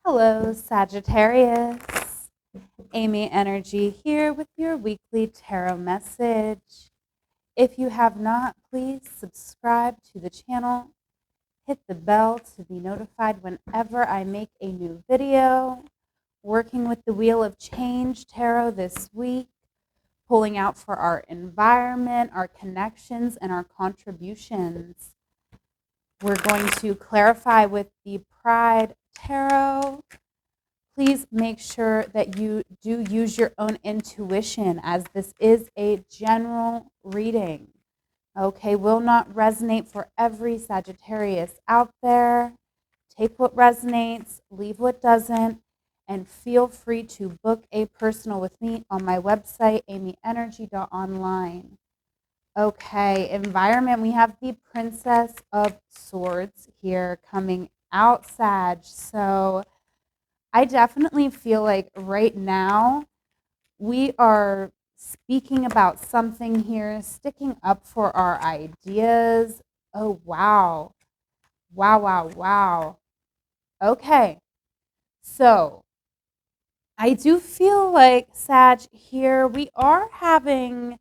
Hello, Sagittarius. Amyenergy here with your weekly tarot message. If you have not, please subscribe to the channel. Hit the bell to be notified whenever I make a new video. Working with the Wheel of Change tarot this week, pulling out for our environment, our connections, and our contributions. We're going to clarify with the Pride Tarot. Please make sure that you do use your own intuition, as this is a general reading. Okay, will not resonate for every Sagittarius out there. Take what resonates, leave what doesn't, and feel free to book a personal with me on my website, amyenergy.online. Okay, environment, we have the Princess of Swords here coming out, Sag. So I definitely feel like right now we are speaking about something here, sticking up for our ideas. Oh, wow. Wow, wow, wow. Okay, so I do feel like, Sag, here we are having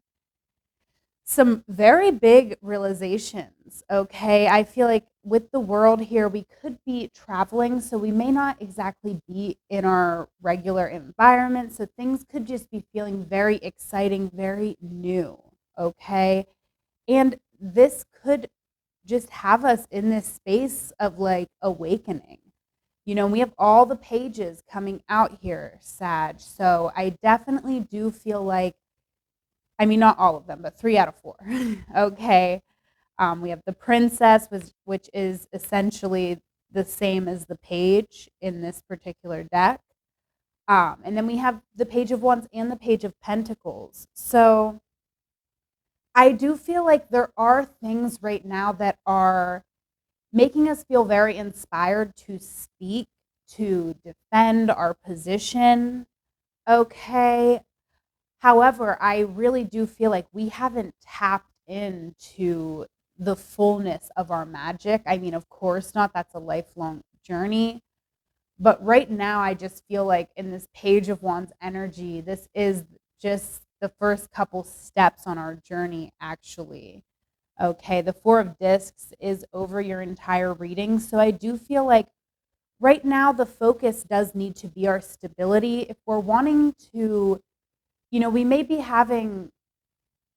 some very big realizations. Okay, I feel like with the world here, we could be traveling, so we may not exactly be in our regular environment. So things could just be feeling very exciting, very new. Okay, and this could just have us in this space of like awakening. We have all the pages coming out here, Sag. So I definitely do feel like, not all of them, but 3 out of 4. Okay. We have the Princess, which is essentially the same as the Page in this particular deck. And then we have the Page of Wands and the Page of Pentacles. So I do feel like there are things right now that are making us feel very inspired to speak, to defend our position. Okay. However, I really do feel like we haven't tapped into the fullness of our magic. Of course not. That's a lifelong journey. But right now, I just feel like in this Page of Wands energy, this is just the first couple steps on our journey, actually. Okay, the Four of Discs is over your entire reading. So I do feel like right now the focus does need to be our stability. If we're wanting to, we may be having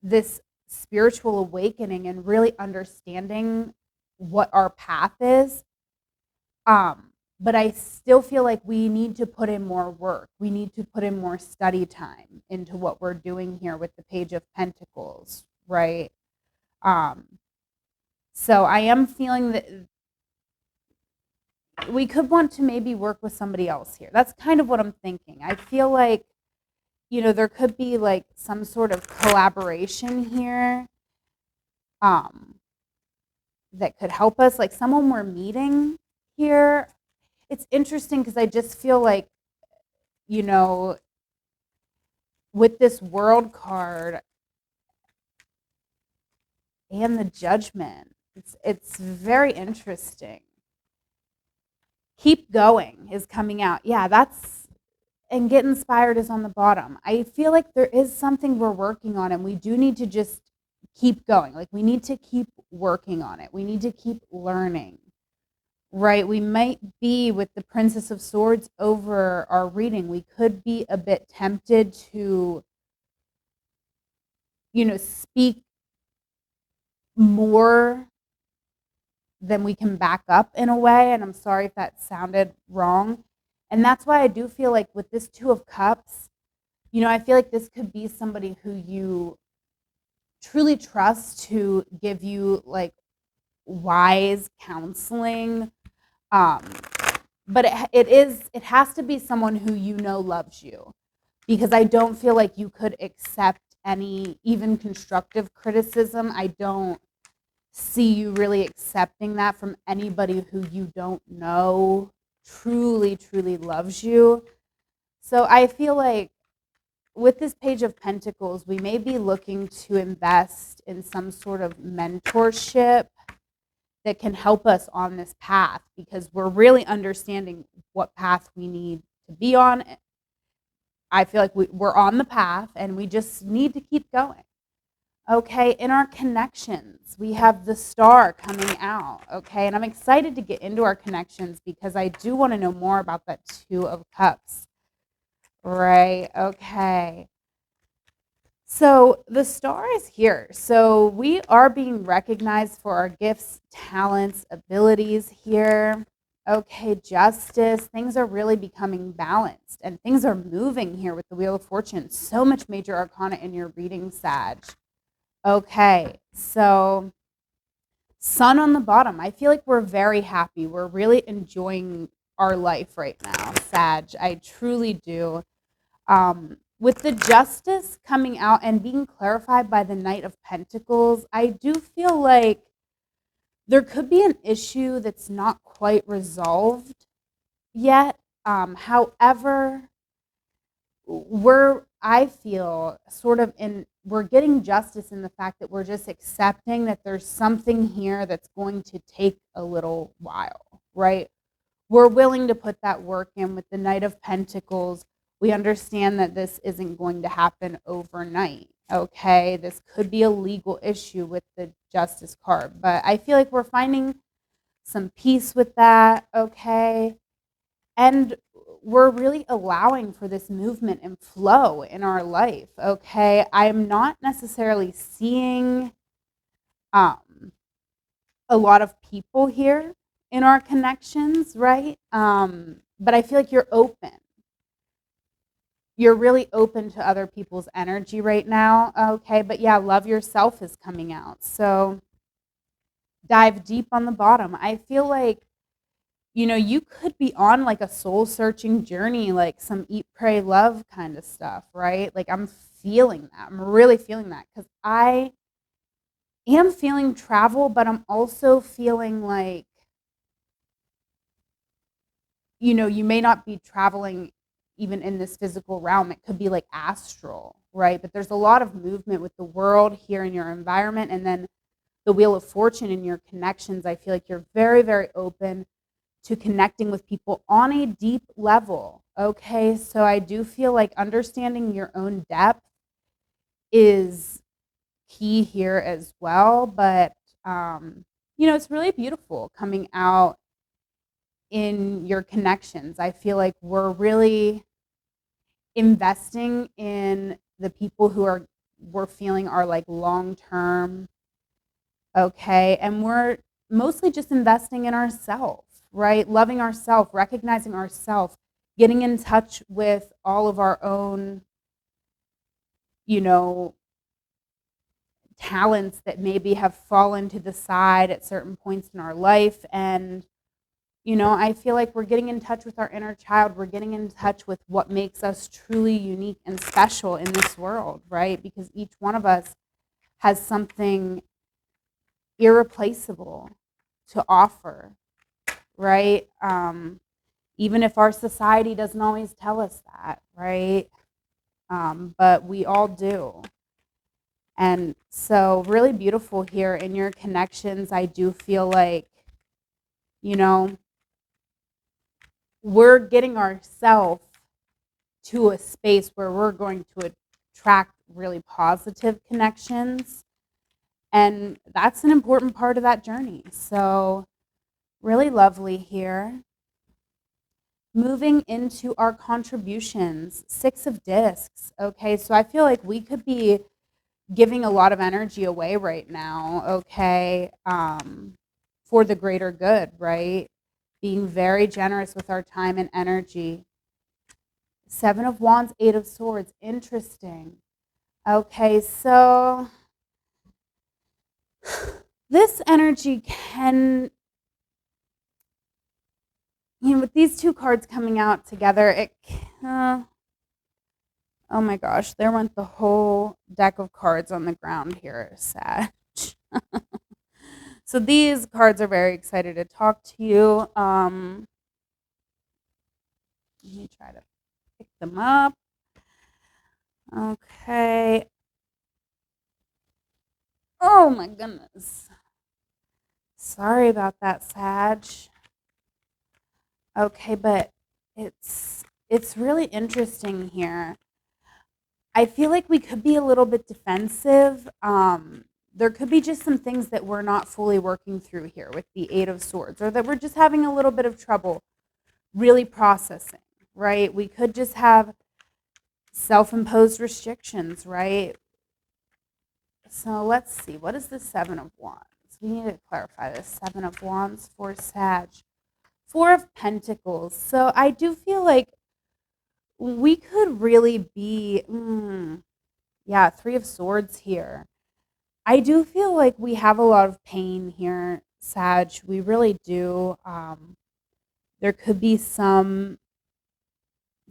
this spiritual awakening and really understanding what our path is. But I still feel like we need to put in more work. We need to put in more study time into what we're doing here with the Page of Pentacles, right? So I am feeling that we could want to maybe work with somebody else here. That's kind of what I'm thinking. I feel like, there could be like some sort of collaboration here that could help us, like someone we're meeting here. It's interesting because I just feel like, with this World card and the Judgment, it's very interesting. Keep going is coming out. Yeah, and get inspired is on the bottom. I feel like there is something we're working on, and we do need to just keep going. Like, we need to keep working on it. We need to keep learning, right? We might be with the Princess of Swords over our reading. We could be a bit tempted to, speak more than we can back up in a way. And I'm sorry if that sounded wrong. And that's why I do feel like with this Two of Cups, I feel like this could be somebody who you truly trust to give you like wise counseling. But it has to be someone who loves you, because I don't feel like you could accept any even constructive criticism. I don't see you really accepting that from anybody who you don't know truly, truly loves you. So I feel like with this Page of Pentacles, we may be looking to invest in some sort of mentorship that can help us on this path, because we're really understanding what path we need to be on. I feel like we're on the path and we just need to keep going. Okay, in our connections, we have the star coming out. Okay, and I'm excited to get into our connections because I do want to know more about that Two of Cups. Right, okay. So the star is here. So we are being recognized for our gifts, talents, abilities here. Okay, justice. Things are really becoming balanced and things are moving here with the Wheel of Fortune. So much major arcana in your reading, Sag. Okay, so sun on the bottom. I feel like we're very happy. We're really enjoying our life right now, Sag. I truly do. With the justice coming out and being clarified by the Knight of Pentacles, I do feel like there could be an issue that's not quite resolved yet. However, I feel sort of we're getting justice in the fact that we're just accepting that there's something here that's going to take a little while, right? We're willing to put that work in with the Knight of Pentacles. We understand that this isn't going to happen overnight, okay? This could be a legal issue with the Justice card, but I feel like we're finding some peace with that, okay? And we're really allowing for this movement and flow in our life, okay? I'm not necessarily seeing a lot of people here in our connections, right? But I feel like you're open. You're really open to other people's energy right now, okay? But yeah, love yourself is coming out. So dive deep on the bottom. I feel like, you could be on like a soul searching journey, like some eat, pray, love kind of stuff, right? Like I'm feeling that. I'm really feeling that because I am feeling travel, but I'm also feeling like, you may not be traveling even in this physical realm. It could be like astral, right? But there's a lot of movement with the world here in your environment. And then the Wheel of Fortune in your connections. I feel like you're very, very open to connecting with people on a deep level. Okay. So I do feel like understanding your own depth is key here as well. But, it's really beautiful coming out in your connections. I feel like we're really investing in the people we're feeling are like long term, okay? And we're mostly just investing in ourselves, right? Loving ourselves, recognizing ourselves, getting in touch with all of our own, talents that maybe have fallen to the side at certain points in our life. And I feel like we're getting in touch with our inner child. We're getting in touch with what makes us truly unique and special in this world, right? Because each one of us has something irreplaceable to offer, right? Even if our society doesn't always tell us that, right? But we all do. And so, really beautiful here in your connections. I do feel like, we're getting ourselves to a space where we're going to attract really positive connections. And that's an important part of that journey. So, really lovely here. Moving into our contributions, 6 of discs. Okay, so I feel like we could be giving a lot of energy away right now, okay, for the greater good, right? Being very generous with our time and energy. 7 of Wands, 8 of Swords. Interesting. Okay, so this energy can, with these two cards coming out together, oh my gosh, there went the whole deck of cards on the ground here, Sag. So these cards are very excited to talk to you. Let me try to pick them up. Okay. Oh my goodness. Sorry about that, Sag. Okay, but it's really interesting here. I feel like we could be a little bit defensive. There could be just some things that we're not fully working through here with the Eight of Swords, or that we're just having a little bit of trouble really processing, right? We could just have self-imposed restrictions, right? So let's see. What is the Seven of Wands? We need to clarify this. Seven of Wands for Sag. Four of Pentacles. So I do feel like we could really be, yeah, Three of Swords here. I do feel like we have a lot of pain here, Sag. We really do. There could be some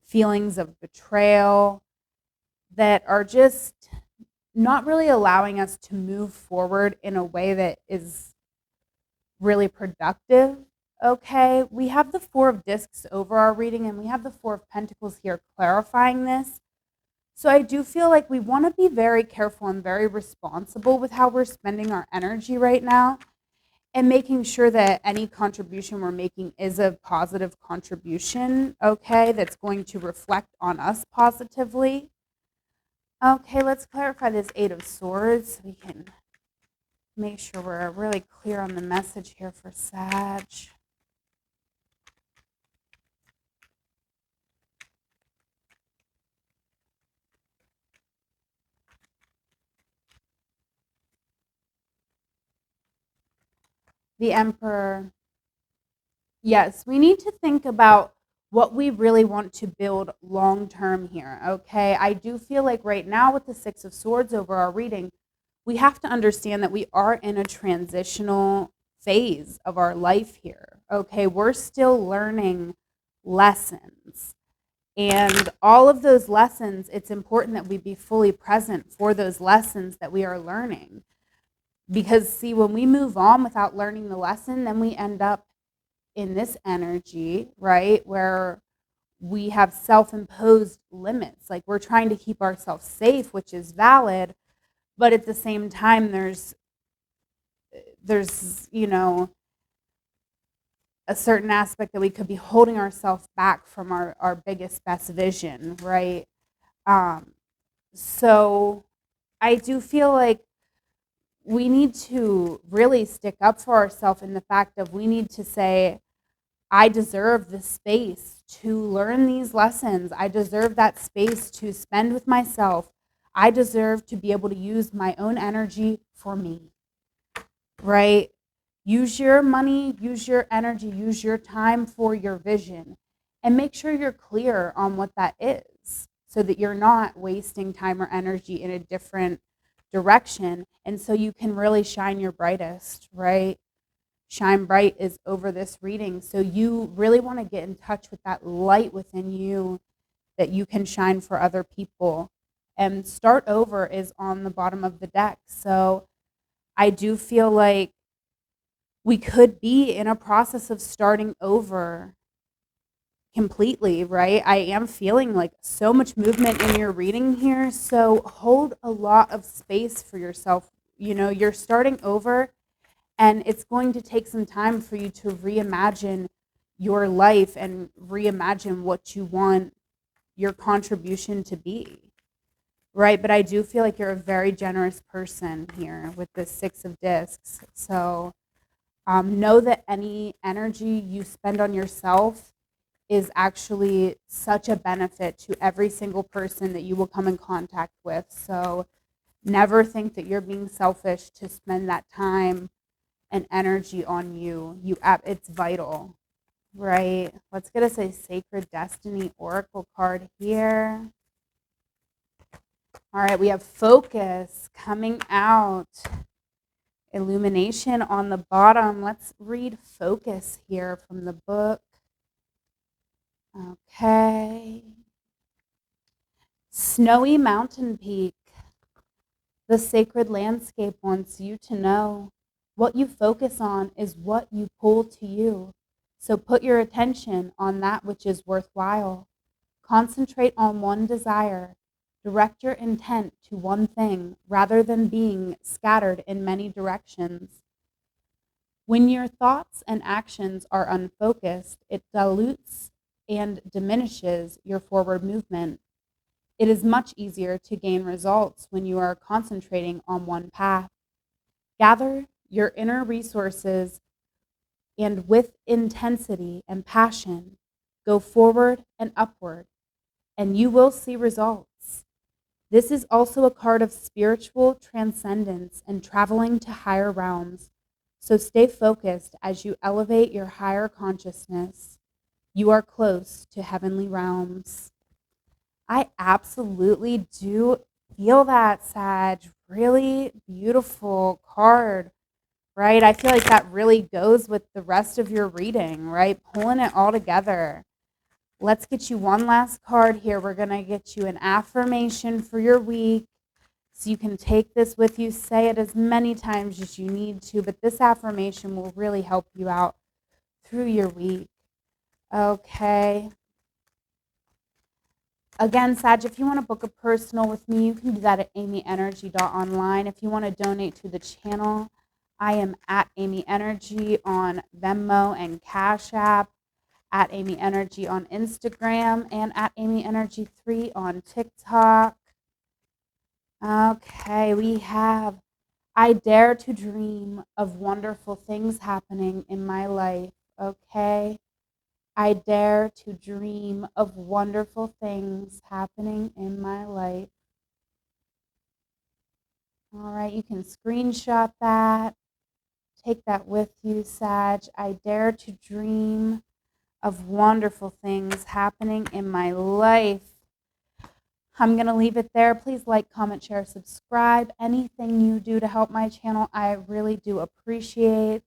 feelings of betrayal that are just not really allowing us to move forward in a way that is really productive. Okay, we have the Four of Discs over our reading, and we have the Four of Pentacles here clarifying this. So I do feel like we want to be very careful and very responsible with how we're spending our energy right now, and making sure that any contribution we're making is a positive contribution, okay, that's going to reflect on us positively. Okay, let's clarify this Eight of Swords so we can make sure we're really clear on the message here for Sag. The Emperor. Yes, we need to think about what we really want to build long term here, okay? I do feel like right now with the Six of Swords over our reading, we have to understand that we are in a transitional phase of our life here, okay? We're still learning lessons. And all of those lessons, it's important that we be fully present for those lessons that we are learning. Because, see, when we move on without learning the lesson, then we end up in this energy, right, where we have self-imposed limits. Like we're trying to keep ourselves safe, which is valid, but at the same time, there's a certain aspect that we could be holding ourselves back from our biggest, best vision, right? So I do feel like we need to really stick up for ourselves in the fact of we need to say, I deserve the space to learn these lessons. I deserve that space to spend with myself. I deserve to be able to use my own energy for me, right? Use your money, use your energy, use your time for your vision, and make sure you're clear on what that is so that you're not wasting time or energy in a different direction. And so you can really shine your brightest, right? Shine bright is over this reading. So you really want to get in touch with that light within you that you can shine for other people. And start over is on the bottom of the deck. So I do feel like we could be in a process of starting over completely, right? I am feeling like so much movement in your reading here. So hold a lot of space for yourself. You know, you're starting over, and it's going to take some time for you to reimagine your life and reimagine what you want your contribution to be, right? But I do feel like you're a very generous person here with the Six of Discs. So know that any energy you spend on yourself is actually such a benefit to every single person that you will come in contact with. So never think that you're being selfish to spend that time and energy on you. It's vital, right? Let's get us a Sacred Destiny Oracle card here. All right, we have Focus coming out. Illumination on the bottom. Let's read Focus here from the book. Okay. Snowy mountain peak. The sacred landscape wants you to know what you focus on is what you pull to you. So put your attention on that which is worthwhile. Concentrate on one desire. Direct your intent to one thing rather than being scattered in many directions. When your thoughts and actions are unfocused, it dilutes and diminishes your forward movement. It is much easier to gain results when you are concentrating on one path. Gather your inner resources and with intensity and passion, go forward and upward, and you will see results. This is also a card of spiritual transcendence and traveling to higher realms. So stay focused as you elevate your higher consciousness. You are close to heavenly realms. I absolutely do feel that, Sag. Really beautiful card, right? I feel like that really goes with the rest of your reading, right? Pulling it all together. Let's get you one last card here. We're going to get you an affirmation for your week. So you can take this with you, say it as many times as you need to, but this affirmation will really help you out through your week. Okay. Again, Sag, if you want to book a personal with me, you can do that at amyenergy.online. If you want to donate to the channel, I am at amyenergy on Venmo and Cash App, at amyenergy on Instagram, and at amyenergy3 on TikTok. Okay, we have, I dare to dream of wonderful things happening in my life. Okay. I dare to dream of wonderful things happening in my life. All right, you can screenshot that. Take that with you, Sag. I dare to dream of wonderful things happening in my life. I'm going to leave it there. Please like, comment, share, subscribe. Anything you do to help my channel, I really do appreciate.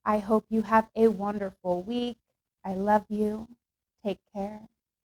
I hope you have a wonderful week. I love you. Take care.